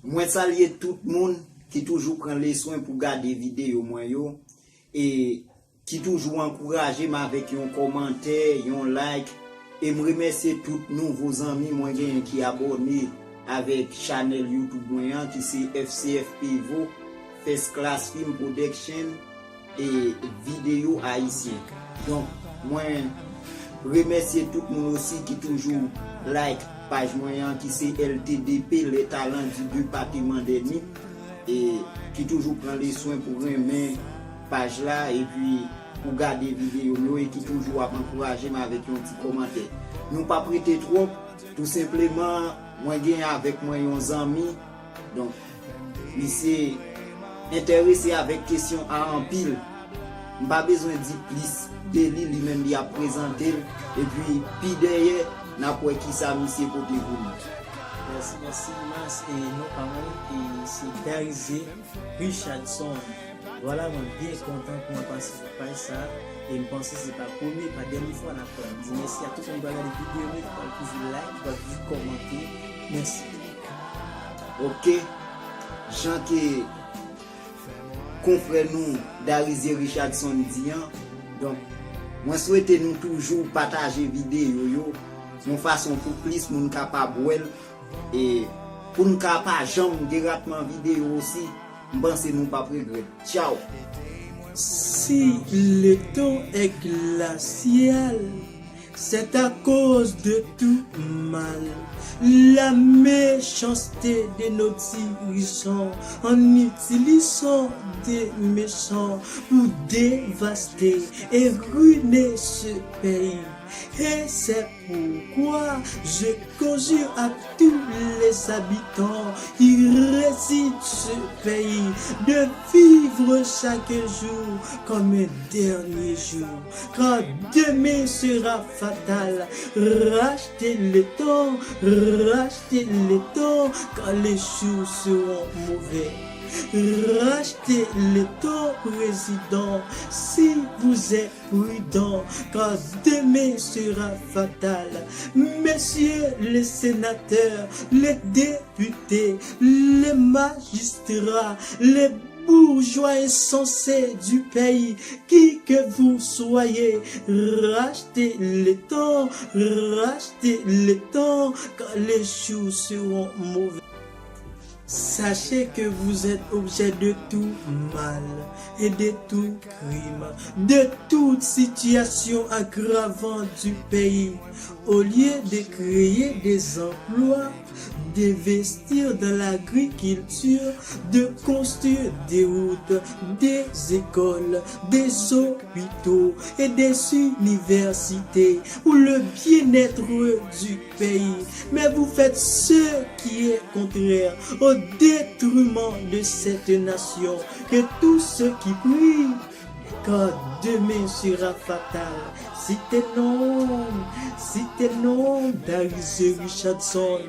Moi saluer tout le monde qui toujours prend les soins pour garder vidéo moi yo et qui toujours encourager avec un commentaire, un like et me remercier tous nouveaux amis moi qui abonnés avec channel YouTube moi qui c'est FCF Pivo First Class Film Production et vidéo haïtien. Donc moi remercier tout le monde aussi qui toujours like page moyen qui c'est LTDP les talents du département d'ennemi et qui toujours prend les soins pour remettre page là et puis pour garder vidéo et qui toujours a encourager avec un petit commentaire. Nous pas prêter trop, tout simplement moi gagne avec moi un ami donc il s'est intéressé avec question à en pile. Pas besoin de dire plus de lui-même il a présenté et puis derrière n'a pas qui ça monsieur côté vous. Merci Mas et nos parents et c'est Darizé Richardson. Voilà, moi bien content pour moi participer à ça et je pense que c'est pas premier, pas dernière fois la fois. Merci à tous ceux qui ont regardé la vidéo, qui ont toujours like, qui ont toujours commenter. Merci. Ok, Jean qui confrère nous Darizé Richardson dit donc moi souhaite nous toujours partager vidéo yo de façon pour plus moun capable et pour nous capable jamais gratuitement vidéo aussi pense nous pas regret. Ciao. Si le temps est glacial, c'est à cause de tout mal. La méchanceté de nos dirigeants en utilisant des méchants pour dévaster et ruiner ce pays. Et c'est pourquoi je conjure à tous les habitants qui résident ce pays de vivre chaque jour comme un dernier jour. Car demain sera fatal. Rachetez le temps, car les jours seront mauvais. Rachetez le temps, président, si vous êtes prudent, car demain sera fatal. Messieurs les sénateurs, les députés, les magistrats, les bourgeois insensés du pays, qui que vous soyez, rachetez le temps, car les jours seront mauvais. Sachez que vous êtes objet de tout mal et de tout crime, de toute situation aggravante du pays. Au lieu de créer des emplois, d'investir dans l'agriculture, de construire des routes, des écoles, des hôpitaux et des universités pour le bien-être du pays. Mais vous faites ce qui est contraire au détriment de cette nation. Que tous ceux qui prient, car demain sera fatal. C'était non, Darizé Richardson.